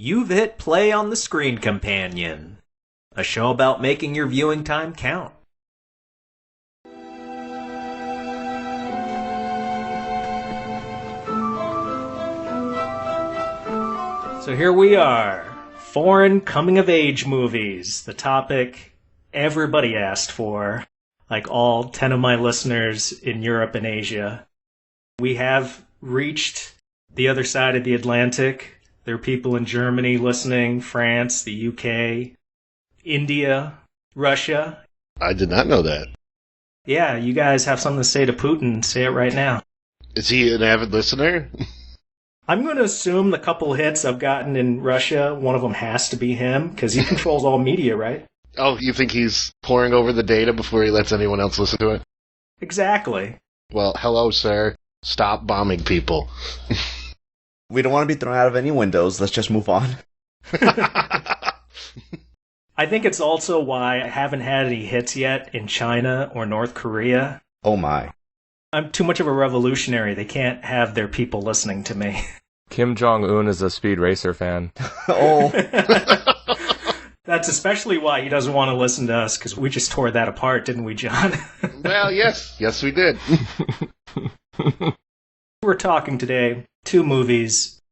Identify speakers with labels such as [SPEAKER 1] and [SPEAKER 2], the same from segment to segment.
[SPEAKER 1] You've hit play on the Screen Companion, a show about making your viewing time count. So here we are, foreign coming-of-age movies, the topic everybody asked for, like all 10 of my listeners in Europe and Asia. We have reached the other side of the Atlantic. There are people in Germany listening, France, the UK, India, Russia.
[SPEAKER 2] I did not know that.
[SPEAKER 1] Yeah, you guys have something to say to Putin. Say it right now.
[SPEAKER 2] Is he an avid listener?
[SPEAKER 1] I'm going to assume the couple hits I've gotten in Russia, one of them has to be him, because he controls all media, right?
[SPEAKER 2] Oh, you think he's poring over the data before he lets anyone else listen to it?
[SPEAKER 1] Exactly.
[SPEAKER 2] Well, hello, sir. Stop bombing people.
[SPEAKER 3] We don't want to be thrown out of any windows. Let's just move on.
[SPEAKER 1] I think it's also why I haven't had any hits yet in China or North Korea.
[SPEAKER 3] Oh my.
[SPEAKER 1] I'm too much of a revolutionary. They can't have their people listening to me.
[SPEAKER 4] Kim Jong-un is a Speed Racer fan.
[SPEAKER 3] Oh.
[SPEAKER 1] That's especially why he doesn't want to listen to us, because we just tore that apart, didn't we, John?
[SPEAKER 2] Well, yes. Yes, we did.
[SPEAKER 1] We're talking today two movies,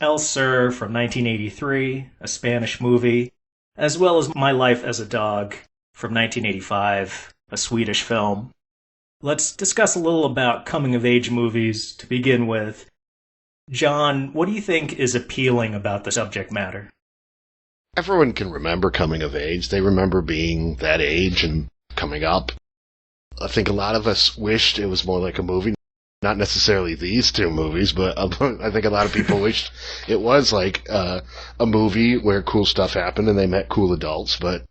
[SPEAKER 1] El Sur from 1983, a Spanish movie, as well as My Life as a Dog from 1985, a Swedish film. Let's discuss a little about coming-of-age movies to begin with. John, what do you think is appealing about the subject matter?
[SPEAKER 2] Everyone can remember coming of age. They remember being that age and coming up. I think a lot of us wished it was more like a movie. Not necessarily these two movies, but I think a lot of people wished it was like a movie where cool stuff happened and they met cool adults. But,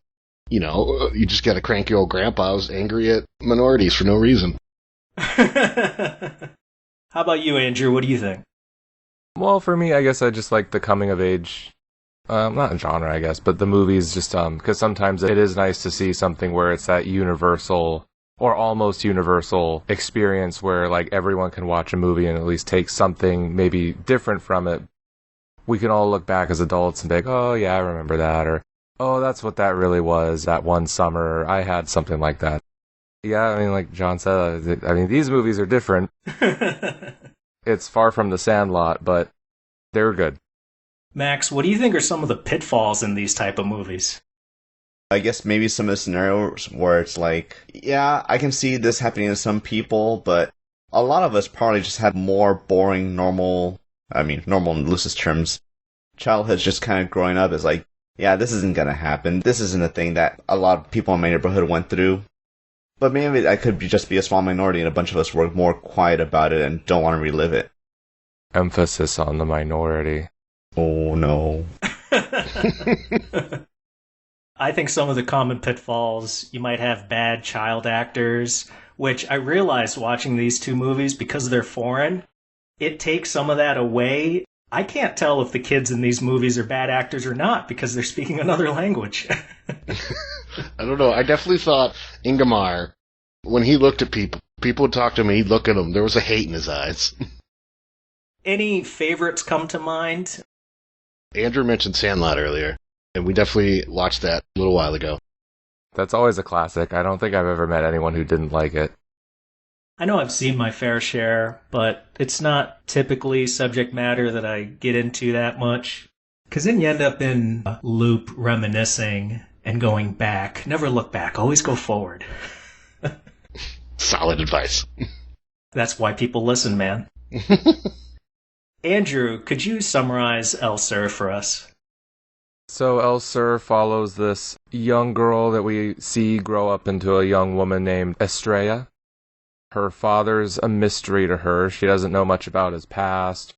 [SPEAKER 2] you know, you just got a cranky old grandpa who's angry at minorities for no reason.
[SPEAKER 1] How about you, Andrew? What do you think?
[SPEAKER 4] Well, for me, I guess I just like the coming-of-age, not genre, I guess, but the movies just, because sometimes it is nice to see something where it's that universal or almost universal experience where, like, everyone can watch a movie and at least take something maybe different from it. We can all look back as adults and be like, oh, yeah, I remember that, or, oh, that's what that really was, that one summer, I had something like that. Yeah, I mean, like John said, I mean, these movies are different. It's far from The Sandlot, but they were good.
[SPEAKER 1] Max, what do you think are some of the pitfalls in these type of movies?
[SPEAKER 3] I guess maybe some of the scenarios where it's like, yeah, I can see this happening to some people, but a lot of us probably just have more boring, normal in loosest terms, childhood's just kind of growing up is like, yeah, this isn't going to happen. This isn't a thing that a lot of people in my neighborhood went through. But maybe I could just be a small minority and a bunch of us were more quiet about it and don't want to relive it.
[SPEAKER 4] Emphasis on the minority.
[SPEAKER 3] Oh, no.
[SPEAKER 1] I think some of the common pitfalls, you might have bad child actors, which I realized watching these two movies, because they're foreign, it takes some of that away. I can't tell if the kids in these movies are bad actors or not, because they're speaking another language.
[SPEAKER 2] I don't know. I definitely thought Ingmar, when he looked at people would talk to him, he'd look at them. There was a hate in his eyes.
[SPEAKER 1] Any favorites come to mind?
[SPEAKER 2] Andrew mentioned Sandlot earlier, and we definitely watched that a little while ago.
[SPEAKER 4] That's always a classic. I don't think I've ever met anyone who didn't like it.
[SPEAKER 1] I know I've seen my fair share, but it's not typically subject matter that I get into that much. Because then you end up in a loop reminiscing and going back. Never look back, always go forward.
[SPEAKER 2] Solid advice.
[SPEAKER 1] That's why people listen, man. Andrew, could you summarize El Sur for us?
[SPEAKER 4] So El Sur follows this young girl that we see grow up into a young woman named Estrella. Her father's a mystery to her. She doesn't know much about his past.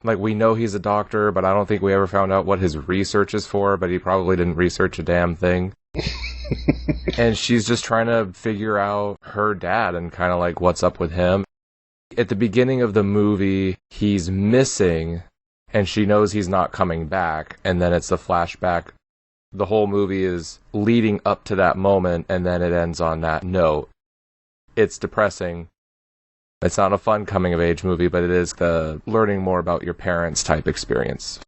[SPEAKER 4] Like, we know he's a doctor, but I don't think we ever found out what his research is for, but he probably didn't research a damn thing. And she's just trying to figure out her dad and kind of like what's up with him. At the beginning of the movie, he's missing, and she knows he's not coming back, and then it's a flashback. The whole movie is leading up to that moment, and then it ends on that note. It's depressing. It's not a fun coming-of-age movie, but it is the learning more about your parents type experience.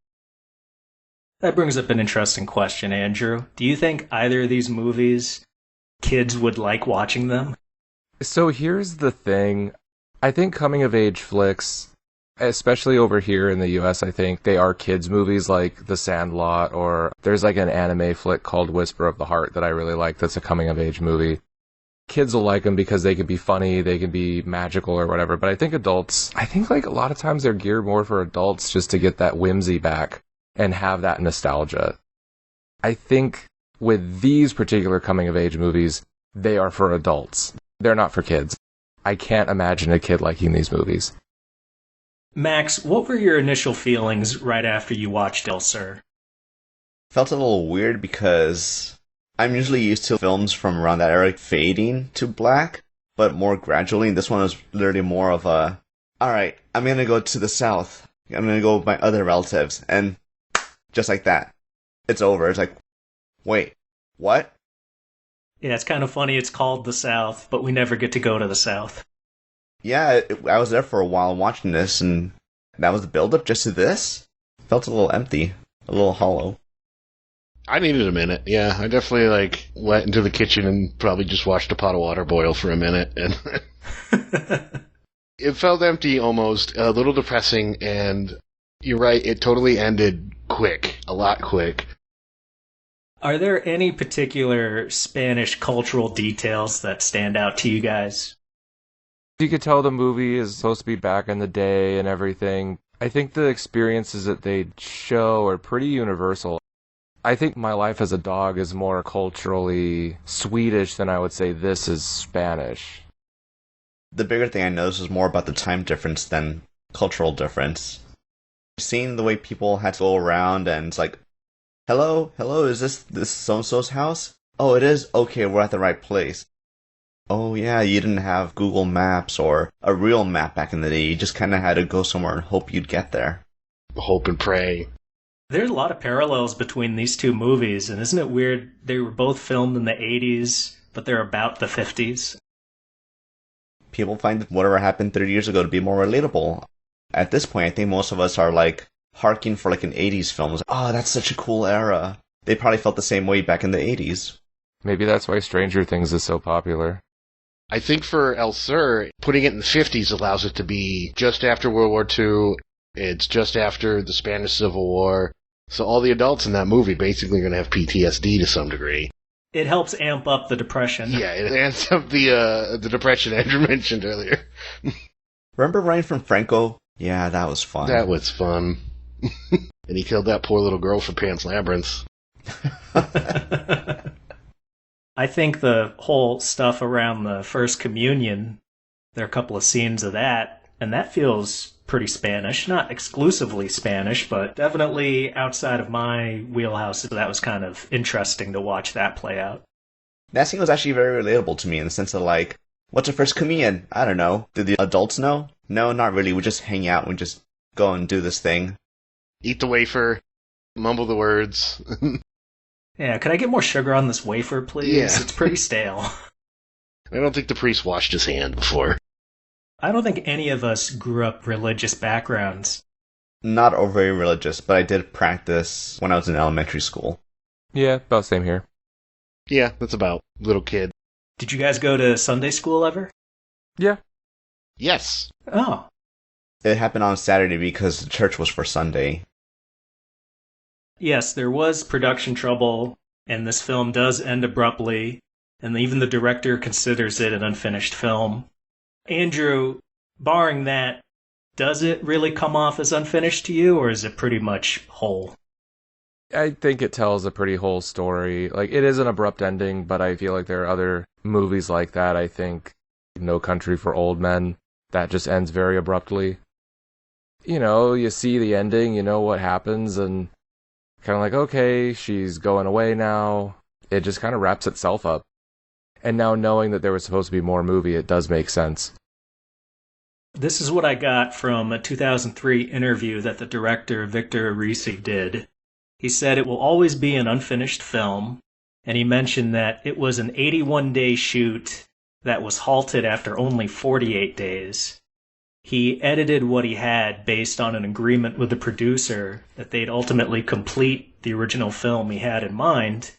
[SPEAKER 1] That brings up an interesting question, Andrew. Do you think either of these movies, kids would like watching them?
[SPEAKER 4] So here's the thing. I think coming of age flicks, especially over here in the US, I think they are kids movies like The Sandlot, or there's like an anime flick called Whisper of the Heart that I really like that's a coming of age movie. Kids will like them because they can be funny, they can be magical or whatever, but I think adults, I think like a lot of times they're geared more for adults just to get that whimsy back and have that nostalgia. I think with these particular coming of age movies, they are for adults. They're not for kids. I can't imagine a kid liking these movies.
[SPEAKER 1] Max, what were your initial feelings right after you watched El Sur?
[SPEAKER 3] Felt a little weird because I'm usually used to films from around that era fading to black, but more gradually. And this one was literally more of a, alright, I'm gonna go to the south. I'm gonna go with my other relatives. And just like that, it's over. It's like, wait, what?
[SPEAKER 1] Yeah, it's kind of funny it's called the South, but we never get to go to the South.
[SPEAKER 3] Yeah, I was there for a while watching this, and that was the build-up just to this? Felt a little empty, a little hollow.
[SPEAKER 2] I needed a minute, yeah. I definitely, went into the kitchen and probably just watched a pot of water boil for a minute, and it felt empty almost, a little depressing, and you're right, it totally ended quick, a lot quick.
[SPEAKER 1] Are there any particular Spanish cultural details that stand out to you guys?
[SPEAKER 4] You could tell the movie is supposed to be back in the day and everything. I think the experiences that they show are pretty universal. I think My Life as a Dog is more culturally Swedish than I would say this is Spanish.
[SPEAKER 3] The bigger thing I noticed was more about the time difference than cultural difference. Seeing the way people had to go around and it's like, hello, is this so-and-so's house? Oh, it is? Okay, we're at the right place. Oh yeah, you didn't have Google Maps or a real map back in the day. You just kind of had to go somewhere and hope you'd get there.
[SPEAKER 2] Hope and pray.
[SPEAKER 1] There's a lot of parallels between these two movies, and isn't it weird? They were both filmed in the 80s, but they're about the 50s.
[SPEAKER 3] People find whatever happened 30 years ago to be more relatable. At this point, I think most of us are harking for an 80s film. Oh, that's such a cool era. They probably felt the same way back in the 80s.
[SPEAKER 4] Maybe that's why Stranger Things is so popular.
[SPEAKER 2] I think for El Sur, putting it in the 50s allows it to be just after World War II. It's just after the Spanish Civil War. So all the adults in that movie basically are going to have PTSD to some degree.
[SPEAKER 1] It helps amp up the depression.
[SPEAKER 2] Yeah, it amps up the depression Andrew mentioned earlier.
[SPEAKER 3] Remember Ryan from Franco? Yeah, that was fun.
[SPEAKER 2] That was fun. And he killed that poor little girl for Pan's Labyrinth.
[SPEAKER 1] I think the whole stuff around the First Communion, there are a couple of scenes of that, and that feels pretty Spanish. Not exclusively Spanish, but definitely outside of my wheelhouse. That was kind of interesting to watch that play out.
[SPEAKER 3] That scene was actually very relatable to me in the sense of what's a First Communion? I don't know. Did the adults know? No, not really. We just hang out and we just go and do this thing.
[SPEAKER 2] Eat the wafer, mumble the words.
[SPEAKER 1] Yeah, could I get more sugar on this wafer, please?
[SPEAKER 2] Yeah.
[SPEAKER 1] It's pretty stale.
[SPEAKER 2] I don't think the priest washed his hand before.
[SPEAKER 1] I don't think any of us grew up religious backgrounds.
[SPEAKER 3] Not very religious, but I did practice when I was in elementary school.
[SPEAKER 4] Yeah, about same here.
[SPEAKER 2] Yeah, that's about little kid.
[SPEAKER 1] Did you guys go to Sunday school ever?
[SPEAKER 4] Yeah.
[SPEAKER 2] Yes.
[SPEAKER 1] Oh.
[SPEAKER 3] It happened on Saturday because the church was for Sunday.
[SPEAKER 1] Yes, there was production trouble, and this film does end abruptly, and even the director considers it an unfinished film. Andrew, barring that, does it really come off as unfinished to you, or is it pretty much whole?
[SPEAKER 4] I think it tells a pretty whole story. It is an abrupt ending, but I feel like there are other movies like that. I think No Country for Old Men, that just ends very abruptly. You see the ending, you know what happens, and kind of okay, she's going away now. It just kind of wraps itself up. And now knowing that there was supposed to be more movie, it does make sense.
[SPEAKER 1] This is what I got from a 2003 interview that the director Victor Risi did. He said it will always be an unfinished film, and he mentioned that it was an 81-day shoot that was halted after only 48 days. he edited what he had based on an agreement with the producer that they'd ultimately complete the original film he had in mind.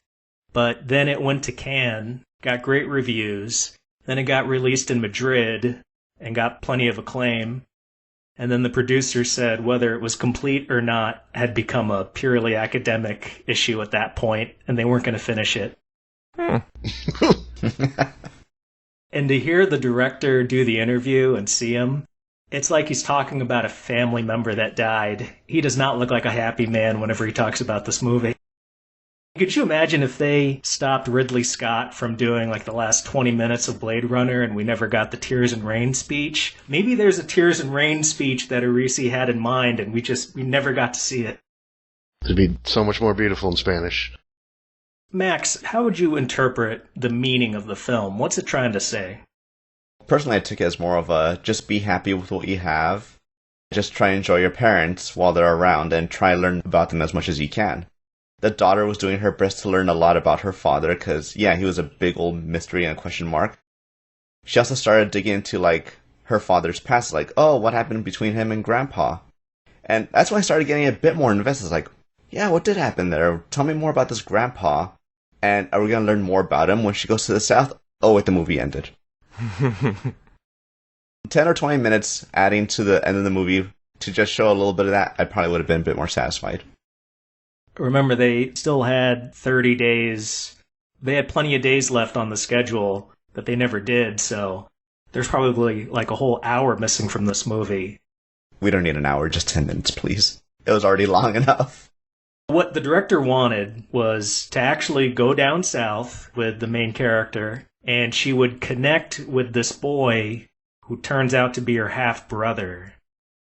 [SPEAKER 1] But then it went to Cannes, got great reviews, then it got released in Madrid and got plenty of acclaim. And then the producer said whether it was complete or not had become a purely academic issue at that point, and they weren't going to finish it. And to hear the director do the interview and see him, it's like he's talking about a family member that died. He does not look like a happy man whenever he talks about this movie. Could you imagine if they stopped Ridley Scott from doing like the last 20 minutes of Blade Runner and we never got the Tears and Rain speech? Maybe there's a Tears and Rain speech that Arisi had in mind and we never got to see it.
[SPEAKER 2] It'd be so much more beautiful in Spanish.
[SPEAKER 1] Max, how would you interpret the meaning of the film? What's it trying to say?
[SPEAKER 3] Personally, I took it as more of a just be happy with what you have. Just try and enjoy your parents while they're around and try and learn about them as much as you can. The daughter was doing her best to learn a lot about her father because, yeah, he was a big old mystery and a question mark. She also started digging into, like, her father's past, like, oh, what happened between him and Grandpa? And that's when I started getting a bit more invested. Like, yeah, what did happen there? Tell me more about this Grandpa. And are we going to learn more about him when she goes to the South? Oh, wait, the movie ended. 10 or 20 minutes adding to the end of the movie to just show a little bit of that, I probably would have been a bit more satisfied.
[SPEAKER 1] Remember, they still had 30 days. They had plenty of days left on the schedule that they never did, so there's probably like a whole hour missing from this movie.
[SPEAKER 3] We don't need an hour, just 10 minutes, please. It was already long enough.
[SPEAKER 1] What the director wanted was to actually go down south with the main character, and she would connect with this boy who turns out to be her half-brother.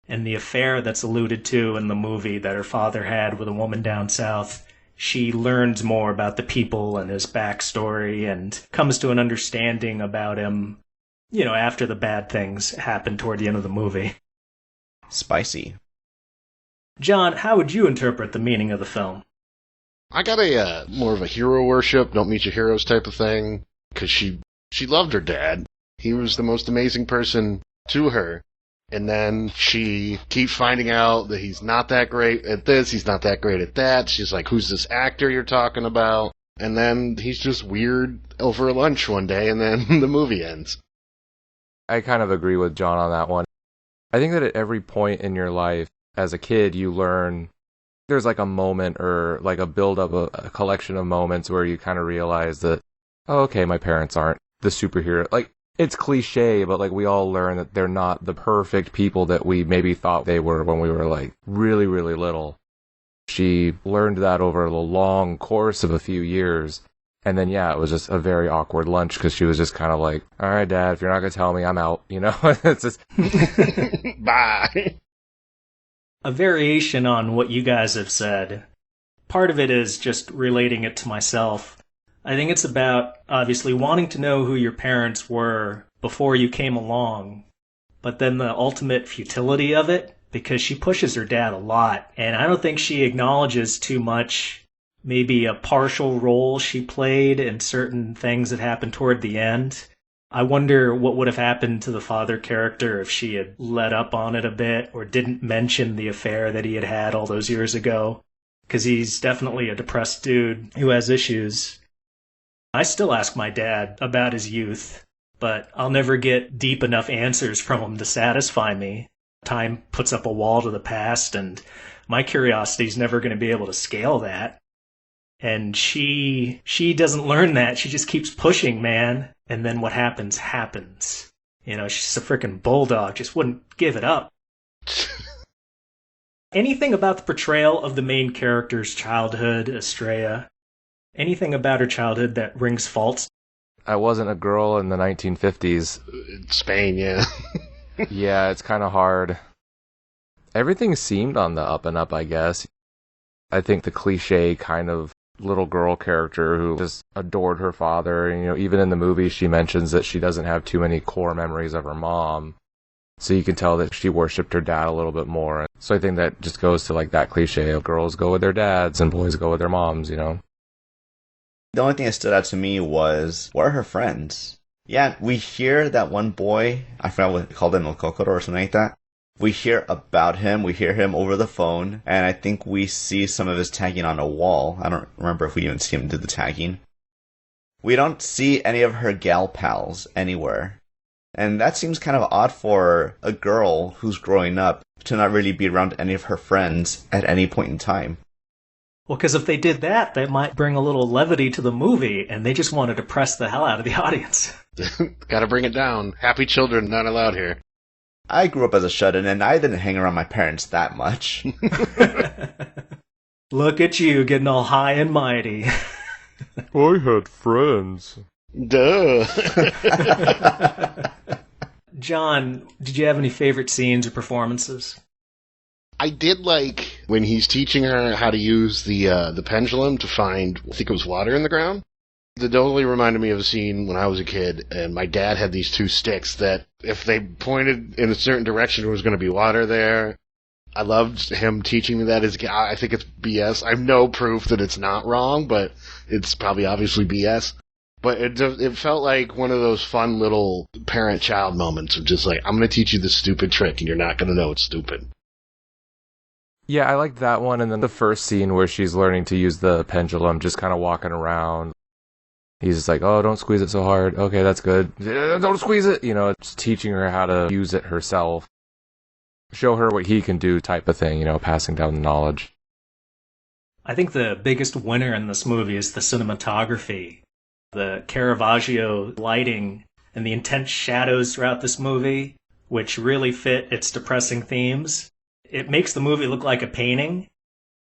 [SPEAKER 1] And the affair that's alluded to in the movie that her father had with a woman down south, she learns more about the people and his backstory and comes to an understanding about him, you know, after the bad things happen toward the end of the movie.
[SPEAKER 3] Spicy.
[SPEAKER 1] John, how would you interpret the meaning of the film?
[SPEAKER 2] I got a more of a hero worship, don't meet your heroes type of thing, because she loved her dad. He was the most amazing person to her. And then she keeps finding out that he's not that great at this, he's not that great at that. She's like, who's this actor you're talking about? And then he's just weird over lunch one day, and then the movie ends.
[SPEAKER 4] I kind of agree with John on that one. I think that at every point in your life, as a kid, you learn there's like a moment or like a build-up, a collection of moments where you kind of realize that, oh, okay, my parents aren't the superhero. Like, it's cliche, but like we all learn that they're not the perfect people that we maybe thought they were when we were like really, really little. She learned that over the long course of a few years. And then, yeah, it was just a very awkward lunch because she was just kind of like, all right, Dad, if you're not going to tell me, I'm out, you know? It's just
[SPEAKER 2] Bye.
[SPEAKER 1] A variation on what you guys have said. Part of it is just relating it to myself. I think it's about, obviously, wanting to know who your parents were before you came along, but then the ultimate futility of it, because she pushes her dad a lot, and I don't think she acknowledges too much, maybe a partial role she played in certain things that happened toward the end. I wonder what would have happened to the father character if she had let up on it a bit, or didn't mention the affair that he had had all those years ago, because he's definitely a depressed dude who has issues. I still ask my dad about his youth, but I'll never get deep enough answers from him to satisfy me. Time puts up a wall to the past, and my curiosity's never going to be able to scale that. And she doesn't learn that. She just keeps pushing, man. And then what happens, happens. You know, she's a freaking bulldog, just wouldn't give it up. Anything about the portrayal of the main character's childhood, Estrella? Anything about her childhood that rings false?
[SPEAKER 4] I wasn't a girl in the 1950s.
[SPEAKER 2] In Spain, yeah.
[SPEAKER 4] Yeah, it's kind of hard. Everything seemed on the up and up, I guess. I think the cliche kind of little girl character who just adored her father. And, you know, even in the movie, she mentions that she doesn't have too many core memories of her mom. So you can tell that she worshipped her dad a little bit more. So I think that just goes to like that cliche of girls go with their dads and boys go with their moms, you know?
[SPEAKER 3] The only thing that stood out to me was, where are her friends? Yeah, we hear that one boy, I forgot what they called him, El Cocoro or something like that. We hear about him, we hear him over the phone, and I think we see some of his tagging on a wall. I don't remember if we even see him do the tagging. We don't see any of her gal pals anywhere. And that seems kind of odd for a girl who's growing up to not really be around any of her friends at any point in time.
[SPEAKER 1] Well, because if they did that, they might bring a little levity to the movie, and they just want to depress the hell out of the audience.
[SPEAKER 2] Gotta bring it down. Happy children not allowed here.
[SPEAKER 3] I grew up as a shut-in, and I didn't hang around my parents that much.
[SPEAKER 1] Look at you, getting all high and mighty.
[SPEAKER 4] I had friends.
[SPEAKER 2] Duh.
[SPEAKER 1] John, did you have any favorite scenes or performances?
[SPEAKER 2] I did like when he's teaching her how to use the pendulum to find, I think it was water in the ground. That totally reminded me of a scene when I was a kid, and my dad had these two sticks that if they pointed in a certain direction, there was going to be water there. I loved him teaching me that. I think it's BS. I have no proof that it's not wrong, but it's probably obviously BS. But it felt like one of those fun little parent-child moments of just like, I'm going to teach you this stupid trick, and you're not going to know it's stupid.
[SPEAKER 4] Yeah, I liked that one, and then the first scene where she's learning to use the pendulum, just kind of walking around. He's just like, oh, don't squeeze it so hard. Okay, that's good. Don't squeeze it! You know, just teaching her how to use it herself. Show her what he can do type of thing, you know, passing down the knowledge.
[SPEAKER 1] I think the biggest winner in this movie is the cinematography. The Caravaggio lighting and the intense shadows throughout this movie, which really fit its depressing themes. It makes the movie look like a painting.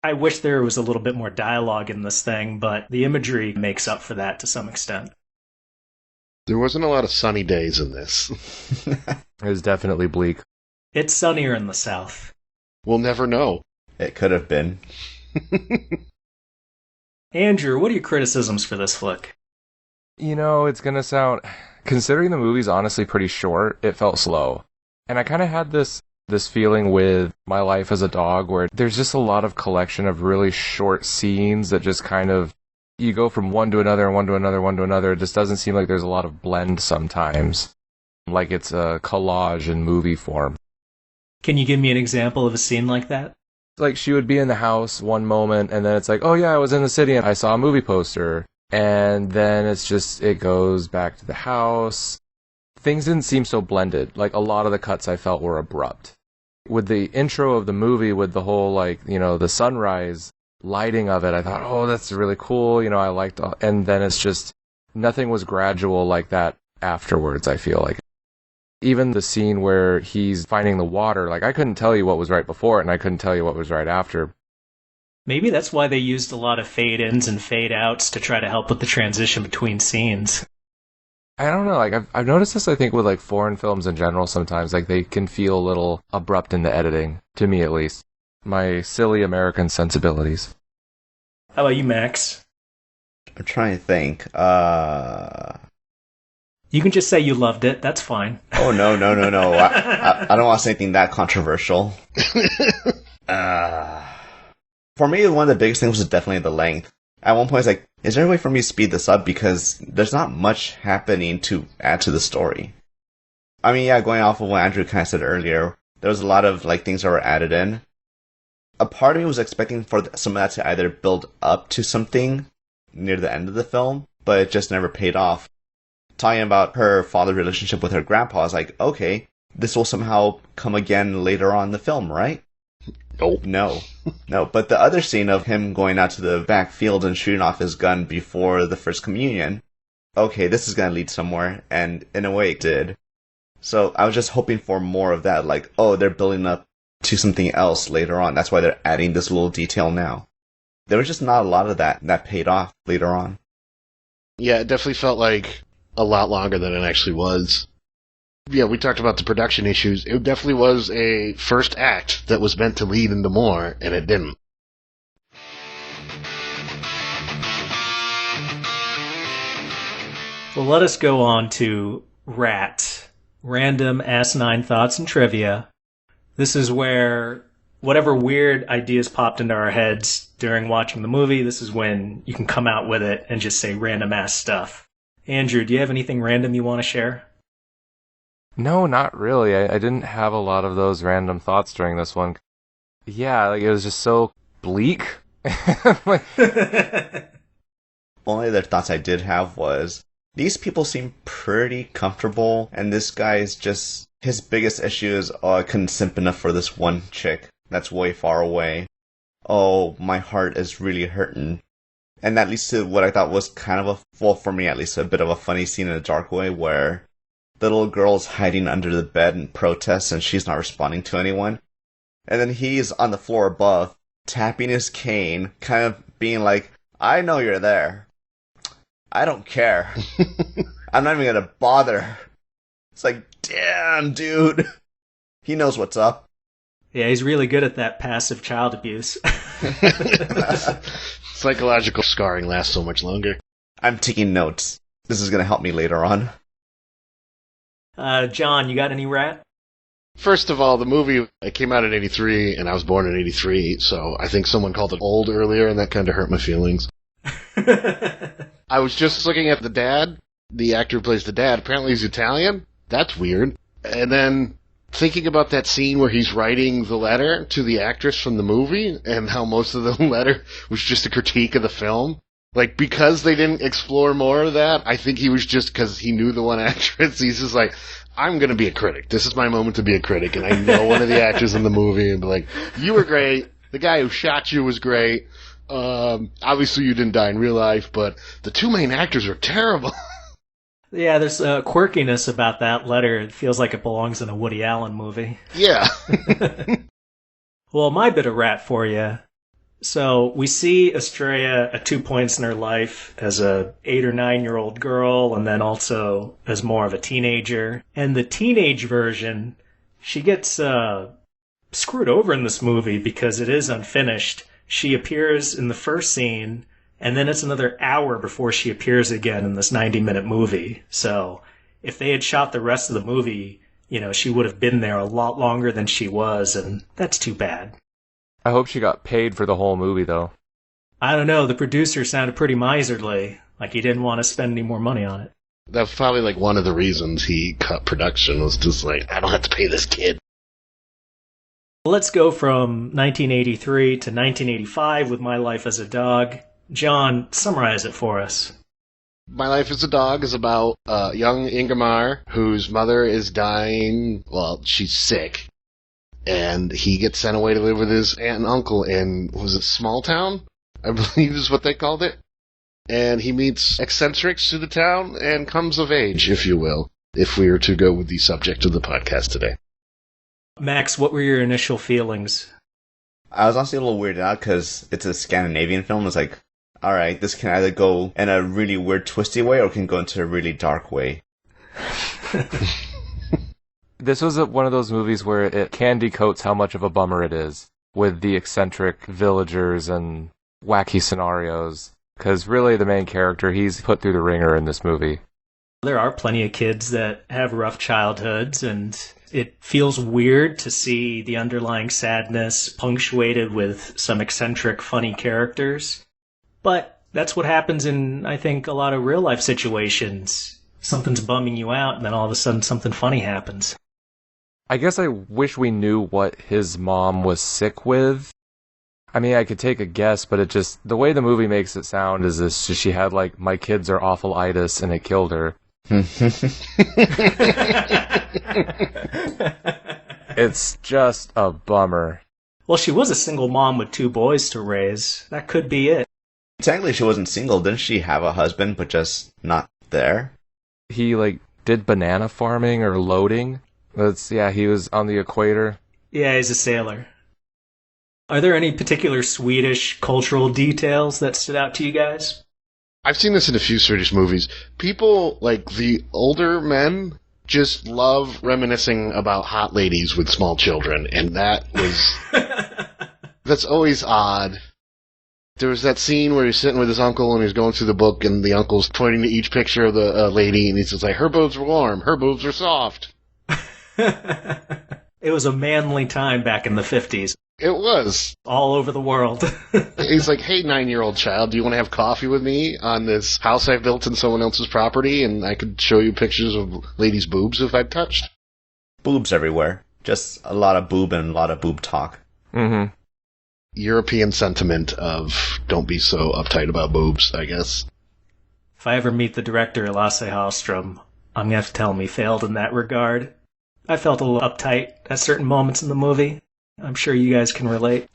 [SPEAKER 1] I wish there was a little bit more dialogue in this thing, but the imagery makes up for that to some extent.
[SPEAKER 2] There wasn't a lot of sunny days in this.
[SPEAKER 4] It was definitely bleak.
[SPEAKER 1] It's sunnier in the South.
[SPEAKER 2] We'll never know.
[SPEAKER 3] It could have been.
[SPEAKER 1] Andrew, what are your criticisms for this flick?
[SPEAKER 4] You know, it's going to sound... Considering the movie's honestly pretty short, it felt slow. And I kind of had this feeling with My Life as a Dog, where there's just a lot of collection of really short scenes that just kind of... You go from one to another, and one to another, one to another. It just doesn't seem like there's a lot of blend sometimes. Like it's a collage in movie form.
[SPEAKER 1] Can you give me an example of a scene like that?
[SPEAKER 4] Like, she would be in the house one moment, and then it's like, oh yeah, I was in the city and I saw a movie poster. And then it's just, it goes back to the house. Things didn't seem so blended. Like, a lot of the cuts I felt were abrupt. With the intro of the movie, with the whole, like, you know, the sunrise lighting of it, I thought, oh, that's really cool. You know, I liked all... And then it's just, nothing was gradual like that afterwards, I feel like. Even the scene where he's finding the water, like, I couldn't tell you what was right before it, and I couldn't tell you what was right after.
[SPEAKER 1] Maybe that's why they used a lot of fade-ins and fade-outs to try to help with the transition between scenes.
[SPEAKER 4] I don't know, like, I've noticed this, I think, with, like, foreign films in general sometimes. Like, they can feel a little abrupt in the editing, to me at least. My silly American sensibilities.
[SPEAKER 1] How about you, Max?
[SPEAKER 3] I'm trying to think.
[SPEAKER 1] You can just say you loved it. That's fine.
[SPEAKER 3] Oh, no. I don't want to say anything that controversial. For me, one of the biggest things was definitely the length. At one point, I was like, is there a way for me to speed this up? Because there's not much happening to add to the story. I mean, yeah, going off of what Andrew kind of said earlier, there was a lot of like things that were added in. A part of me was expecting for some of that to either build up to something near the end of the film, but it just never paid off. Talking about her father's relationship with her grandpa, I was like, okay, this will somehow come again later on in the film, right? No. But the other scene of him going out to the backfield and shooting off his gun before the first communion, okay, this is going to lead somewhere, and in a way it did. So I was just hoping for more of that, like, oh, they're building up to something else later on. That's why they're adding this little detail now. There was just not a lot of that paid off later on.
[SPEAKER 2] Yeah, it definitely felt like a lot longer than it actually was. Yeah, we talked about the production issues. It definitely was a first act that was meant to lead into more, and it didn't.
[SPEAKER 1] Well, let us go on to RAT, Random Asinine Thoughts and Trivia. This is where whatever weird ideas popped into our heads during watching the movie, this is when you can come out with it and just say random ass stuff. Andrew, do you have anything random you want to share?
[SPEAKER 4] No, not really. I didn't have a lot of those random thoughts during this one. Yeah, like it was just so bleak. Like,
[SPEAKER 3] Only other thoughts I did have was, these people seem pretty comfortable, and this guy is just, his biggest issue is, oh, I couldn't simp enough for this one chick that's way far away. Oh, my heart is really hurting. And that leads to what I thought was kind of well, for me at least, a bit of a funny scene in a dark way, where the little girl's hiding under the bed in protest, and she's not responding to anyone. And then he's on the floor above, tapping his cane, kind of being like, I know you're there. I don't care. I'm not even gonna bother. It's like, damn, dude. He knows what's up.
[SPEAKER 1] Yeah, he's really good at that passive child abuse.
[SPEAKER 2] Psychological scarring lasts so much longer.
[SPEAKER 3] I'm taking notes. This is gonna help me later on.
[SPEAKER 1] John, you got any rat?
[SPEAKER 2] First of all, the movie, it came out in 83, and I was born in 83, so I think someone called it old earlier, and that kind of hurt my feelings. I was just looking at the dad, the actor who plays the dad. Apparently he's Italian. That's weird. And then thinking about that scene where he's writing the letter to the actress from the movie, and how most of the letter was just a critique of the film. Like, because they didn't explore more of that, I think he was just, because he knew the one actress, he's just like, I'm going to be a critic. This is my moment to be a critic, and I know one of the actors in the movie, and be like, you were great. The guy who shot you was great. Obviously you didn't die in real life, but the two main actors are terrible.
[SPEAKER 1] Yeah, there's a quirkiness about that letter. It feels like it belongs in a Woody Allen movie.
[SPEAKER 2] Yeah.
[SPEAKER 1] Well, my bit of rat for you. So we see Estrella at 2 points in her life as a 8 or 9-year-old girl, and then also as more of a teenager. And the teenage version, she gets screwed over in this movie because it is unfinished. She appears in the first scene, and then it's another hour before she appears again in this 90-minute movie. So if they had shot the rest of the movie, you know, she would have been there a lot longer than she was, and that's too bad.
[SPEAKER 4] I hope she got paid for the whole movie, though.
[SPEAKER 1] I don't know, the producer sounded pretty miserly, like he didn't want to spend any more money on it.
[SPEAKER 2] That was probably like one of the reasons he cut production, was just like, I don't have to pay this kid.
[SPEAKER 1] Let's go from 1983 to 1985 with My Life as a Dog. John, summarize it for us.
[SPEAKER 2] My Life as a Dog is about young Ingmar, whose mother is dying. Well, she's sick. And he gets sent away to live with his aunt and uncle in, was it Small Town? I believe is what they called it. And he meets eccentrics to the town and comes of age, if you will, if we were to go with the subject of the podcast today.
[SPEAKER 1] Max, what were your initial feelings?
[SPEAKER 3] I was honestly a little weirded out because it's a Scandinavian film. It's like, alright, this can either go in a really weird, twisty way, or it can go into a really dark way.
[SPEAKER 4] This was one of those movies where it candy coats how much of a bummer it is, with the eccentric villagers and wacky scenarios. Because really, the main character, he's put through the ringer in this movie.
[SPEAKER 1] There are plenty of kids that have rough childhoods, and it feels weird to see the underlying sadness punctuated with some eccentric, funny characters. But that's what happens in, I think, a lot of real-life situations. Something's bumming you out, and then all of a sudden something funny happens.
[SPEAKER 4] I guess I wish we knew what his mom was sick with. I mean, I could take a guess, but it just, the way the movie makes it sound is this, she had like, my kids are awful-itis and it killed her. It's just a bummer.
[SPEAKER 1] Well, she was a single mom with 2 boys to raise. That could be it.
[SPEAKER 3] Technically, she wasn't single. Didn't she have a husband, but just not there?
[SPEAKER 4] He, like, did banana farming or loading. He was on the equator.
[SPEAKER 1] Yeah, he's a sailor. Are there any particular Swedish cultural details that stood out to you guys?
[SPEAKER 2] I've seen this in a few Swedish movies. People, like the older men, just love reminiscing about hot ladies with small children, and that was... that's always odd. There was that scene where he's sitting with his uncle and he's going through the book, and the uncle's pointing to each picture of the lady, and he's just like, her boobs are warm, her boobs are soft.
[SPEAKER 1] It was a manly time back in the 50s.
[SPEAKER 2] It was.
[SPEAKER 1] All over the world.
[SPEAKER 2] He's like, hey, 9-year-old child, do you want to have coffee with me on this house I built in someone else's property, and I could show you pictures of ladies' boobs if I'd touched?
[SPEAKER 3] Boobs everywhere. Just a lot of boob and a lot of boob talk.
[SPEAKER 4] Mm-hmm.
[SPEAKER 2] European sentiment of don't be so uptight about boobs, I guess.
[SPEAKER 1] If I ever meet the director, Lasse Hallström, I'm going to have to tell him he failed in that regard. I felt a little uptight at certain moments in the movie. I'm sure you guys can relate.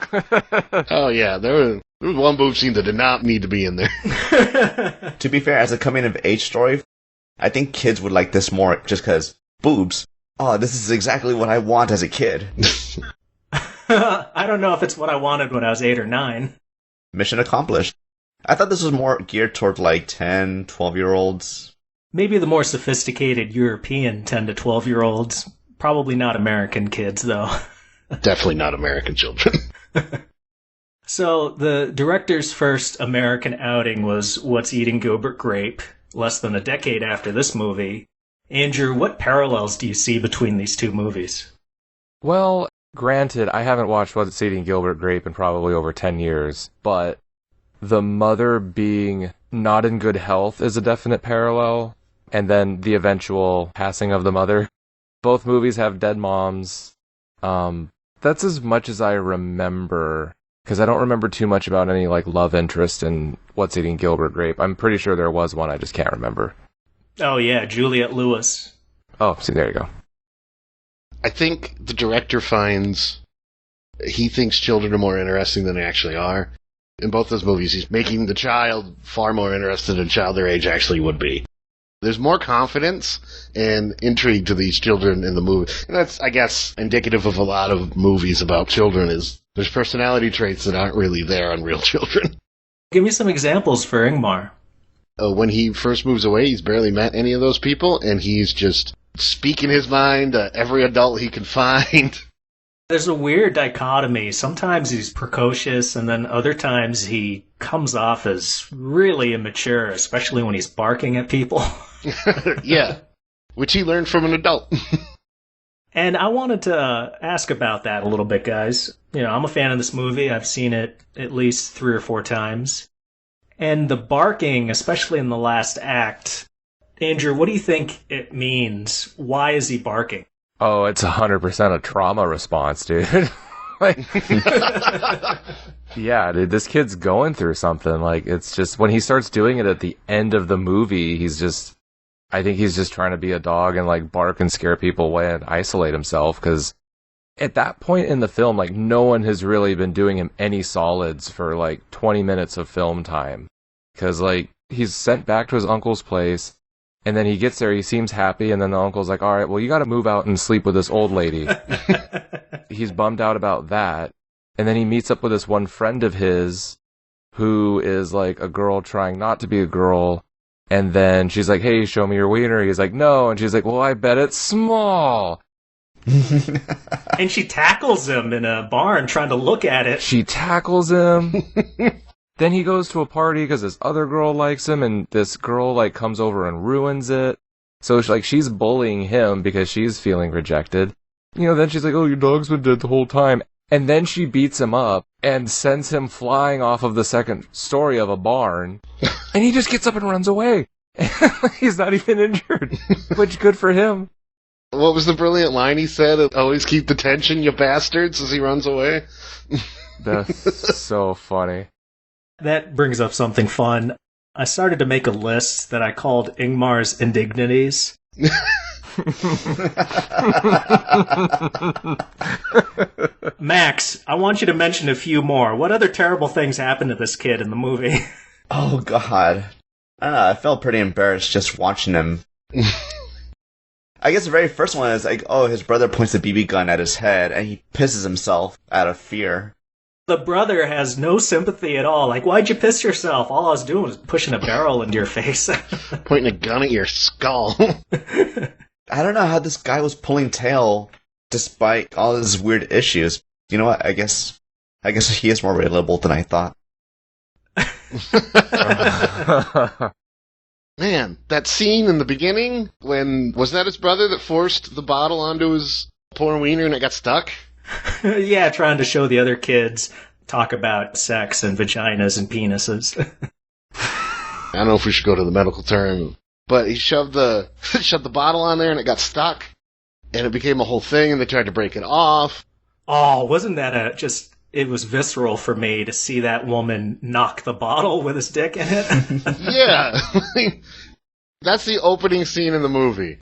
[SPEAKER 2] Oh, yeah, there was one boob scene that did not need to be in there.
[SPEAKER 3] To be fair, as a coming-of-age story, I think kids would like this more just because boobs. Oh, this is exactly what I want as a kid.
[SPEAKER 1] I don't know if it's what I wanted when I was 8 or 9.
[SPEAKER 3] Mission accomplished. I thought this was more geared toward like 10, 12-year-olds.
[SPEAKER 1] Maybe the more sophisticated European 10 to 12-year-olds. Probably not American kids, though.
[SPEAKER 2] Definitely not American children.
[SPEAKER 1] So, the director's first American outing was What's Eating Gilbert Grape, less than a decade after this movie. Andrew, what parallels do you see between these two movies?
[SPEAKER 4] Well, granted, I haven't watched What's Eating Gilbert Grape in probably over 10 years, but the mother being not in good health is a definite parallel, and then the eventual passing of the mother. Both movies have dead moms. That's as much as I remember, because I don't remember too much about any like love interest in What's Eating Gilbert Grape. I'm pretty sure there was one, I just can't remember.
[SPEAKER 1] Oh yeah, Juliette Lewis.
[SPEAKER 4] Oh, see, there you go.
[SPEAKER 2] I think the director finds he thinks children are more interesting than they actually are. In both those movies, he's making the child far more interested than a child their age actually would be. There's more confidence and intrigue to these children in the movie. And that's, I guess, indicative of a lot of movies about children is there's personality traits that aren't really there on real children.
[SPEAKER 1] Give me some examples for Ingmar.
[SPEAKER 2] When he first moves away, he's barely met any of those people, and he's just speaking his mind to every adult he can find.
[SPEAKER 1] There's a weird dichotomy. Sometimes he's precocious, and then other times he comes off as really immature, especially when he's barking at people.
[SPEAKER 2] Yeah, which he learned from an adult.
[SPEAKER 1] And I wanted to ask about that a little bit, guys. You know, I'm a fan of this movie. I've seen it at least 3 or 4 times. And the barking, especially in the last act, Andrew, what do you think it means? Why is he barking?
[SPEAKER 4] Oh, it's 100% a trauma response, dude. Like, yeah, dude, this kid's going through something. Like, it's just, when he starts doing it at the end of the movie, I think he's just trying to be a dog and, like, bark and scare people away and isolate himself, because at that point in the film, like, no one has really been doing him any solids for, like, 20 minutes of film time. Because, like, he's sent back to his uncle's place, and then he gets there, he seems happy, and then the uncle's like, all right, well, you gotta move out and sleep with this old lady. He's bummed out about that. And then he meets up with this one friend of his, who is, like, a girl trying not to be a girl. And then she's like, hey, show me your wiener. He's like, no. And she's like, well, I bet it's small.
[SPEAKER 1] And she tackles him in a barn trying to look at it.
[SPEAKER 4] She tackles him. Then he goes to a party because this other girl likes him, and this girl, like, comes over and ruins it. So, like, she's bullying him because she's feeling rejected. You know, then she's like, oh, your dog's been dead the whole time. And then she beats him up and sends him flying off of the second story of a barn. And he just gets up and runs away. He's not even injured, which good for him.
[SPEAKER 2] What was the brilliant line he said? Always keep the tension, you bastards, as he runs away.
[SPEAKER 4] That's so funny.
[SPEAKER 1] That brings up something fun. I started to make a list that I called Ingmar's indignities. Max, I want you to mention a few more. What other terrible things happened to this kid in the movie?
[SPEAKER 3] Oh, God. I don't know, I felt pretty embarrassed just watching him. I guess the very first one is like, oh, his brother points a BB gun at his head, and he pisses himself out of fear.
[SPEAKER 1] The brother has no sympathy at all. Like, why'd you piss yourself? All I was doing was pushing a barrel into your face.
[SPEAKER 2] Pointing a gun at your skull.
[SPEAKER 3] I don't know how this guy was pulling tail despite all his weird issues. You know what? I guess he is more relatable than I thought.
[SPEAKER 2] Man, that scene in the beginning when was that his brother that forced the bottle onto his poor wiener and it got stuck?
[SPEAKER 1] Yeah, trying to show the other kids, talk about sex and vaginas and penises.
[SPEAKER 2] I don't know if we should go to the medical term, but he shoved the shoved the bottle on there and it got stuck, and it became a whole thing, and they tried to break it off.
[SPEAKER 1] Oh, wasn't that it was visceral for me to see that woman knock the bottle with his dick in it.
[SPEAKER 2] Yeah. That's the opening scene in the movie.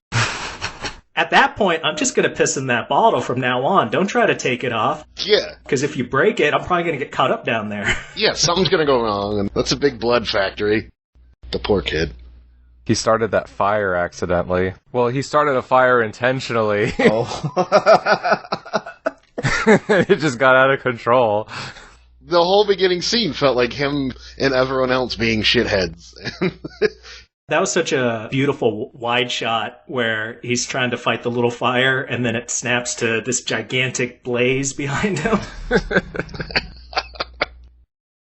[SPEAKER 1] At that point, I'm just going to piss in that bottle from now on. Don't try to take it off.
[SPEAKER 2] Yeah.
[SPEAKER 1] Because if you break it, I'm probably going to get caught up down there.
[SPEAKER 2] Yeah, something's going to go wrong, and that's a big blood factory. The poor kid.
[SPEAKER 4] He started that fire accidentally. Well, he started a fire intentionally.
[SPEAKER 3] Oh.
[SPEAKER 4] It just got out of control.
[SPEAKER 2] The whole beginning scene felt like him and everyone else being shitheads.
[SPEAKER 1] That was such a beautiful wide shot where he's trying to fight the little fire and then it snaps to this gigantic blaze behind him.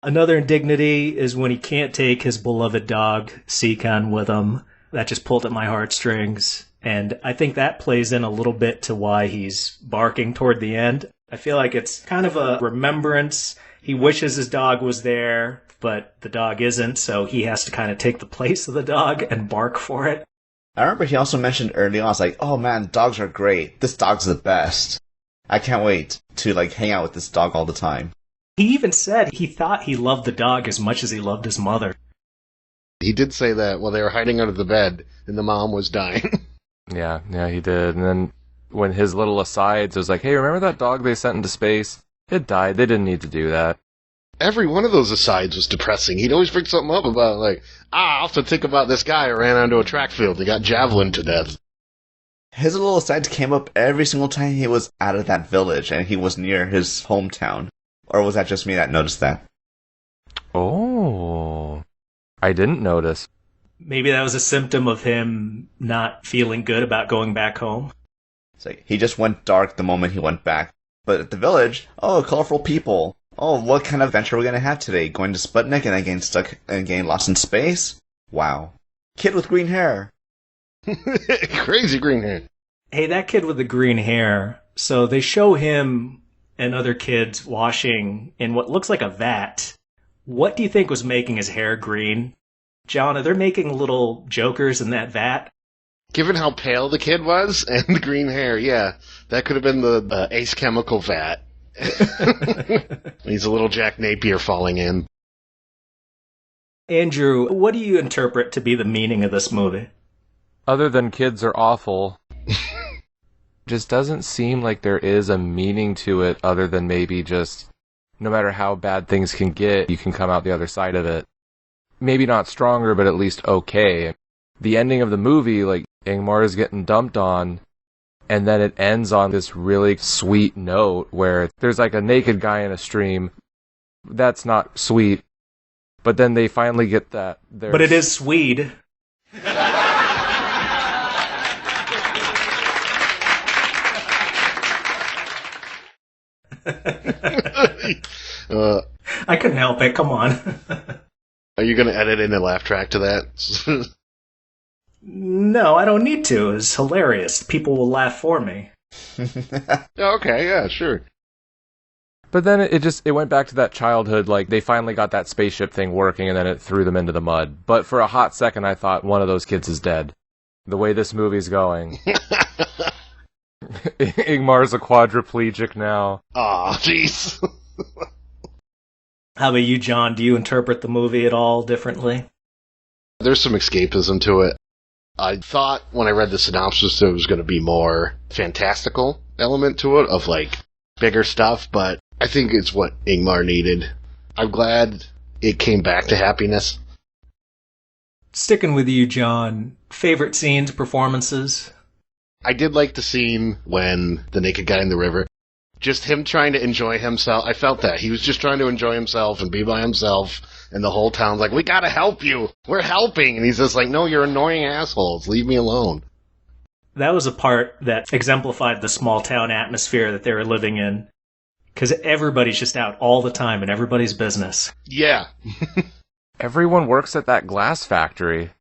[SPEAKER 1] Another indignity is when he can't take his beloved dog, Seacon, with him. That just pulled at my heartstrings. And I think that plays in a little bit to why he's barking toward the end. I feel like it's kind of a remembrance. He wishes his dog was there, but the dog isn't, so he has to kind of take the place of the dog and bark for it.
[SPEAKER 3] I remember he also mentioned early on, I was like, oh man, dogs are great. This dog's the best. I can't wait to hang out with this dog all the time.
[SPEAKER 1] He even said he thought he loved the dog as much as he loved his mother.
[SPEAKER 2] He did say that while they were hiding under the bed and the mom was dying.
[SPEAKER 4] Yeah, he did. And then when his little asides, it was like, hey, remember that dog they sent into space? It died. They didn't need to do that.
[SPEAKER 2] Every one of those asides was depressing. He'd always bring something up about, I also think about this guy who ran onto a track field and got javelined to death.
[SPEAKER 3] His little asides came up every single time he was out of that village and he was near his hometown. Or was that just me that noticed that?
[SPEAKER 4] Oh, I didn't notice.
[SPEAKER 1] Maybe that was a symptom of him not feeling good about going back home.
[SPEAKER 3] It's like, he just went dark the moment he went back. But at the village, oh, colorful people. Oh, what kind of adventure are we going to have today? Going to Sputnik and then getting stuck and getting lost in space? Wow. Kid with green hair.
[SPEAKER 2] Crazy green hair.
[SPEAKER 1] Hey, that kid with the green hair. So they show him and other kids washing in what looks like a vat. What do you think was making his hair green? John, are they making little jokers in that vat?
[SPEAKER 2] Given how pale the kid was and the green hair, yeah, that could have been the Ace Chemical vat. He's a little Jack Napier falling in.
[SPEAKER 1] Andrew, what do you interpret to be the meaning of this movie?
[SPEAKER 4] Other than kids are awful, just doesn't seem like there is a meaning to it other than maybe just no matter how bad things can get, you can come out the other side of it. Maybe not stronger, but at least okay. The ending of the movie, Ingmar is getting dumped on, and then it ends on this really sweet note where there's a naked guy in a stream. That's not sweet. But then they finally get that.
[SPEAKER 1] But it is Swede. I couldn't help it. Come on.
[SPEAKER 2] Are you going to edit in a laugh track to that?
[SPEAKER 1] No, I don't need to. It's hilarious. People will laugh for me.
[SPEAKER 2] Okay, yeah, sure.
[SPEAKER 4] But then it went back to that childhood, they finally got that spaceship thing working and then it threw them into the mud. But for a hot second, I thought one of those kids is dead. The way this movie's going. Ingmar's a quadriplegic now.
[SPEAKER 2] Aw, jeez.
[SPEAKER 1] How about you, John? Do you interpret the movie at all differently?
[SPEAKER 2] There's some escapism to it. I thought when I read the synopsis there was going to be more fantastical element to it, of bigger stuff, but I think it's what Ingmar needed. I'm glad it came back to happiness.
[SPEAKER 1] Sticking with you, John, favorite scenes, performances?
[SPEAKER 2] I did like the scene when the naked guy in the river, just him trying to enjoy himself. I felt that. He was just trying to enjoy himself and be by himself. And the whole town's like, we gotta help you. We're helping. And he's just like, no, you're annoying assholes. Leave me alone.
[SPEAKER 1] That was a part that exemplified the small town atmosphere that they were living in. Because everybody's just out all the time in everybody's business.
[SPEAKER 2] Yeah.
[SPEAKER 4] Everyone works at that glass factory.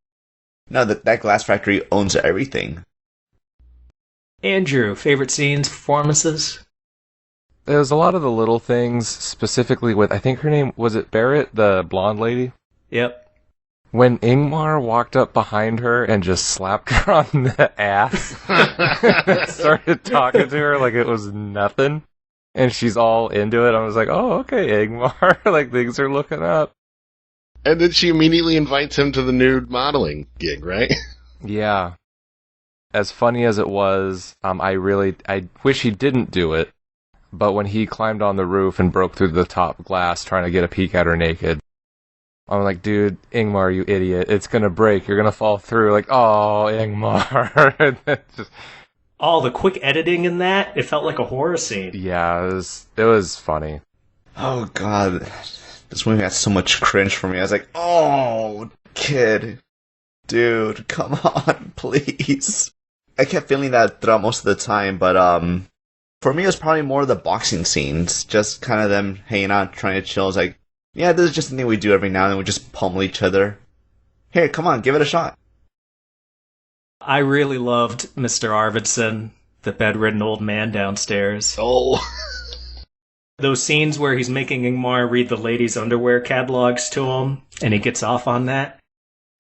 [SPEAKER 3] No, that glass factory owns everything.
[SPEAKER 1] Andrew, favorite scenes, performances?
[SPEAKER 4] There was a lot of the little things, specifically with, I think her name, was it Barrett, the blonde lady?
[SPEAKER 1] Yep.
[SPEAKER 4] When Ingmar walked up behind her and just slapped her on the ass and started talking to her like it was nothing, and she's all into it, I was like, oh, okay, Ingmar, like things are looking up.
[SPEAKER 2] And then she immediately invites him to the nude modeling gig, right?
[SPEAKER 4] Yeah. As funny as it was, I wish he didn't do it, but when he climbed on the roof and broke through the top glass trying to get a peek at her naked, I'm like, dude, Ingmar, you idiot. It's going to break. You're going to fall through. Like, oh, Ingmar. Just,
[SPEAKER 1] all the quick editing in that, it felt like a horror scene.
[SPEAKER 4] yeah, it was funny.
[SPEAKER 3] Oh, God. This movie had so much cringe for me. I was like, oh, kid. Dude, come on, please. I kept feeling that throughout most of the time, but for me, it was probably more the boxing scenes. Just kind of them hanging out, trying to chill. It's like, yeah, this is just something we do every now and then. We just pummel each other. Here, come on, give it a shot.
[SPEAKER 1] I really loved Mr. Arvidsson, the bedridden old man downstairs.
[SPEAKER 2] Oh.
[SPEAKER 1] Those scenes where he's making Ingmar read the ladies' underwear catalogs to him, and he gets off on that.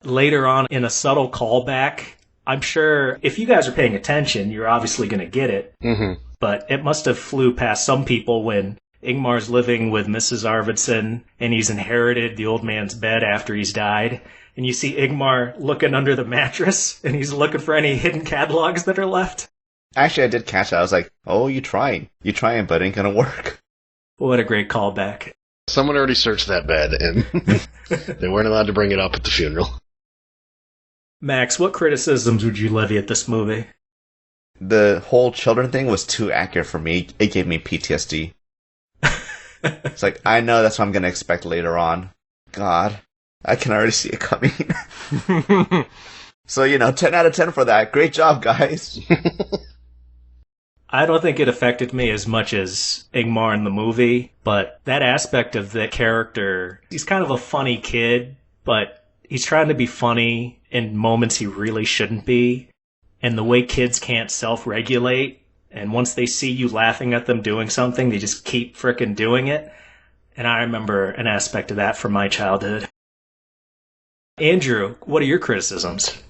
[SPEAKER 1] Later on, in a subtle callback, I'm sure if you guys are paying attention, you're obviously going to get it.
[SPEAKER 2] Mm-hmm.
[SPEAKER 1] But it must have flew past some people when Ingmar's living with Mrs. Arvidsson, and he's inherited the old man's bed after he's died. And you see Ingmar looking under the mattress, and he's looking for any hidden catalogs that are left.
[SPEAKER 3] Actually, I did catch that. I was like, oh, you trying, but it ain't gonna work.
[SPEAKER 1] What a great callback.
[SPEAKER 2] Someone already searched that bed, and they weren't allowed to bring it up at the funeral.
[SPEAKER 1] Max, what criticisms would you levy at this movie?
[SPEAKER 3] The whole children thing was too accurate for me. It gave me PTSD. It's like, I know that's what I'm going to expect later on. God, I can already see it coming. So, 10 out of 10 for that. Great job, guys.
[SPEAKER 1] I don't think it affected me as much as Ingmar in the movie, but that aspect of the character, he's kind of a funny kid, but he's trying to be funny in moments he really shouldn't be. And the way kids can't self-regulate, and once they see you laughing at them doing something, they just keep frickin' doing it. And I remember an aspect of that from my childhood. Andrew, what are your criticisms?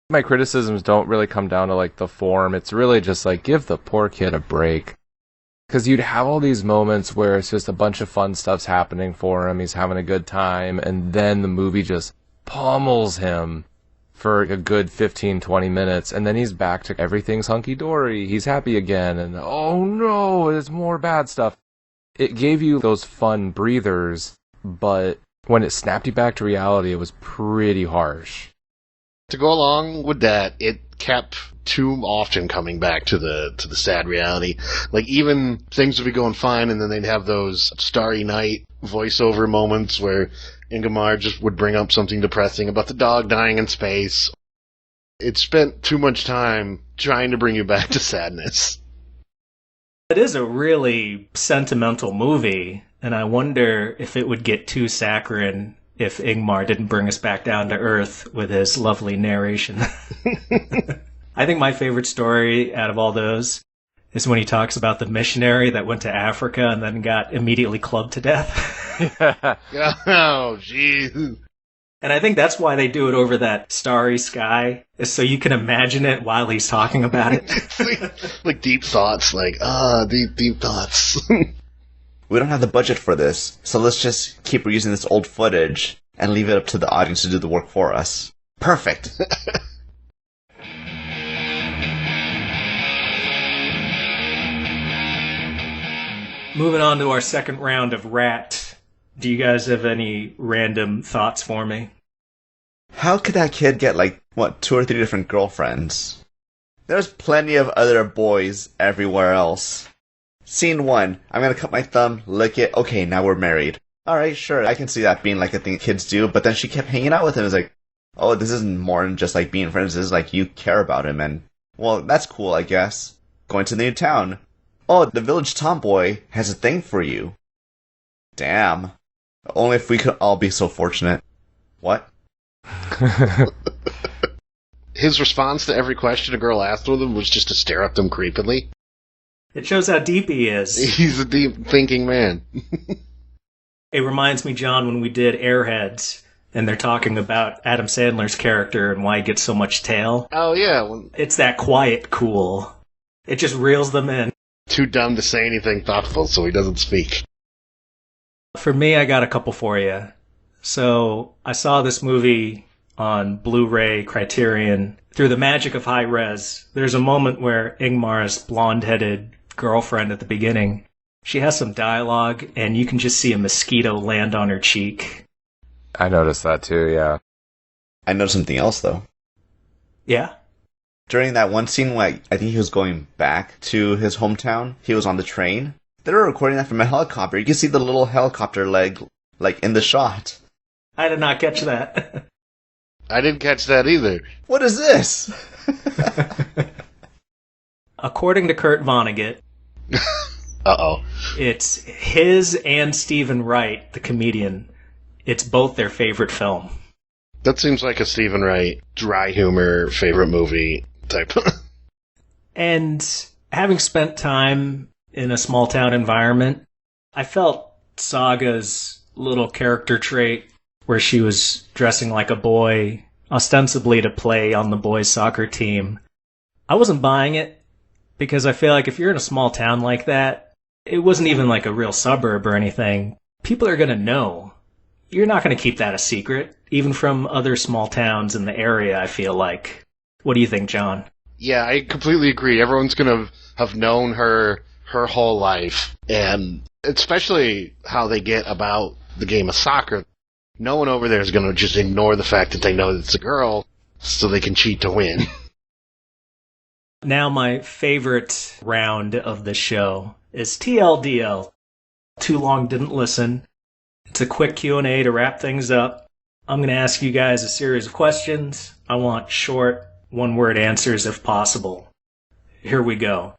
[SPEAKER 4] My criticisms don't really come down to, like, the form. It's really just, like, give the poor kid a break. Because you'd have all these moments where it's just a bunch of fun stuff's happening for him, he's having a good time, and then the movie just pummels him for a good 15, 20 minutes, and then he's back to everything's hunky-dory, he's happy again, and oh no, there's more bad stuff. It gave you those fun breathers, but when it snapped you back to reality, it was pretty harsh.
[SPEAKER 2] To go along with that, it kept too often coming back to the sad reality. Like, even things would be going fine, and then they'd have those Starry Night voiceover moments where Ingmar just would bring up something depressing about the dog dying in space. It spent too much time trying to bring you back to sadness.
[SPEAKER 1] It is a really sentimental movie, and I wonder if it would get too saccharine if Ingmar didn't bring us back down to earth with his lovely narration. I think my favorite story out of all those is when he talks about the missionary that went to Africa and then got immediately clubbed to death.
[SPEAKER 2] Oh, jeez.
[SPEAKER 1] And I think that's why they do it over that starry sky, is so you can imagine it while he's talking about it.
[SPEAKER 2] like deep thoughts, deep thoughts.
[SPEAKER 3] We don't have the budget for this, so let's just keep reusing this old footage and leave it up to the audience to do the work for us. Perfect!
[SPEAKER 1] Moving on to our second round of Rat. Do you guys have any random thoughts for me?
[SPEAKER 3] How could that kid get, 2 or 3 different girlfriends? There's plenty of other boys everywhere else. Scene 1, I'm gonna cut my thumb, lick it, okay, now we're married. Alright, sure, I can see that being a thing kids do, but then she kept hanging out with him. It's like, oh, this isn't more than just being friends, this is you care about him, and, well, that's cool, I guess. Going to the new town. Oh, the village tomboy has a thing for you. Damn. Only if we could all be so fortunate. What?
[SPEAKER 2] His response to every question a girl asked him was just to stare at them creepily.
[SPEAKER 1] It shows how deep he is.
[SPEAKER 2] He's a deep thinking man.
[SPEAKER 1] It reminds me, John, when we did Airheads, and they're talking about Adam Sandler's character and why he gets so much tail.
[SPEAKER 2] Oh, yeah. Well,
[SPEAKER 1] It's that quiet cool. It just reels them in.
[SPEAKER 2] too dumb to say anything thoughtful, so he doesn't speak.
[SPEAKER 1] For me, I got a couple for you. So, I saw this movie on Blu-ray Criterion. Through the magic of high res, there's a moment where Ingmar's blonde-headed girlfriend at the beginning, she has some dialogue, and you can just see a mosquito land on her cheek.
[SPEAKER 4] I noticed that too, yeah.
[SPEAKER 3] I noticed something else, though.
[SPEAKER 1] Yeah?
[SPEAKER 3] During that one scene where I think he was going back to his hometown, he was on the train. They were recording that from a helicopter. You can see the little helicopter leg, like, in the shot.
[SPEAKER 1] I did not catch that.
[SPEAKER 2] I didn't catch that either.
[SPEAKER 3] What is this?
[SPEAKER 1] According to Kurt Vonnegut,
[SPEAKER 2] Uh-oh.
[SPEAKER 1] it's his and Stephen Wright, the comedian. It's both their favorite film.
[SPEAKER 2] That seems like a Stephen Wright dry humor favorite movie type.
[SPEAKER 1] And having spent time in a small town environment, I felt Saga's little character trait where she was dressing like a boy, ostensibly to play on the boys' soccer team. I wasn't buying it because I feel like if you're in a small town like that, it wasn't even like a real suburb or anything. People are going to know. You're not going to keep that a secret, even from other small towns in the area, I feel like. What do you think, John?
[SPEAKER 2] Yeah, I completely agree. Everyone's going to have known her whole life, and especially how they get about the game of soccer. No one over there is going to just ignore the fact that they know it's a girl so they can cheat to win.
[SPEAKER 1] Now my favorite round of the show is TLDL. Too long didn't listen. It's a quick Q&A to wrap things up. I'm going to ask you guys a series of questions. I want short, one-word answers if possible. Here we go.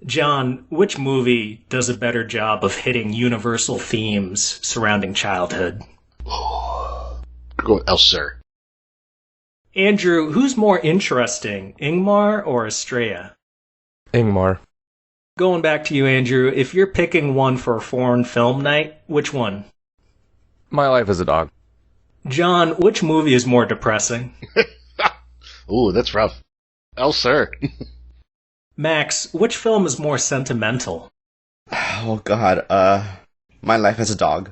[SPEAKER 1] John, which movie does a better job of hitting universal themes surrounding childhood?
[SPEAKER 2] Go with Sir.
[SPEAKER 1] Andrew, who's more interesting, Ingmar or Estrella?
[SPEAKER 4] Ingmar.
[SPEAKER 1] Going back to you, Andrew, if you're picking one for a foreign film night, which one?
[SPEAKER 4] My Life as a Dog.
[SPEAKER 1] John, which movie is more depressing?
[SPEAKER 2] Ooh, that's rough. Sir.
[SPEAKER 1] Max, which film is more sentimental?
[SPEAKER 3] Oh, God. My Life as a Dog.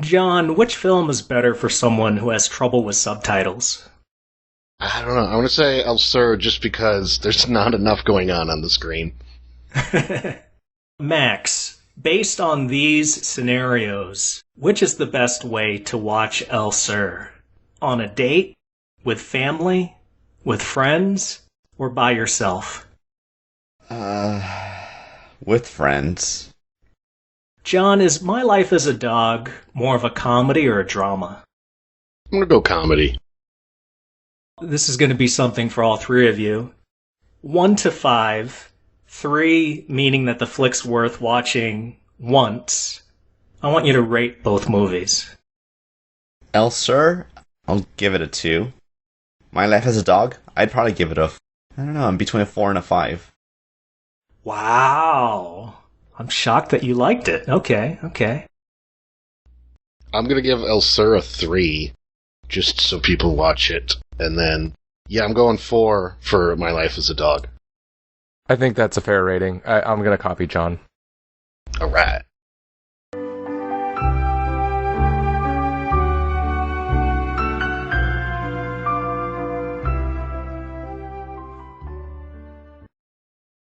[SPEAKER 1] John, which film is better for someone who has trouble with subtitles?
[SPEAKER 2] I don't know. I want to say Sir just because there's not enough going on the screen.
[SPEAKER 1] Max, based on these scenarios, which is the best way to watch El Sur? On a date? With family? With friends? Or by yourself?
[SPEAKER 3] With friends.
[SPEAKER 1] John, is My Life as a Dog more of a comedy or a drama?
[SPEAKER 2] I'm going to go comedy.
[SPEAKER 1] This is going to be something for all three of you. 1 to 5. 3 meaning that the flick's worth watching once. I want you to rate both movies.
[SPEAKER 3] El Sur, I'll give it a 2. My Life as a Dog, I'd probably give it I don't know, I'm between a 4 and a 5.
[SPEAKER 1] Wow. I'm shocked that you liked it. Okay.
[SPEAKER 2] I'm going to give Sir a 3, just so people watch it. And then, yeah, I'm going 4 for My Life as a Dog.
[SPEAKER 4] I think that's a fair rating. I'm going to copy John.
[SPEAKER 2] All right.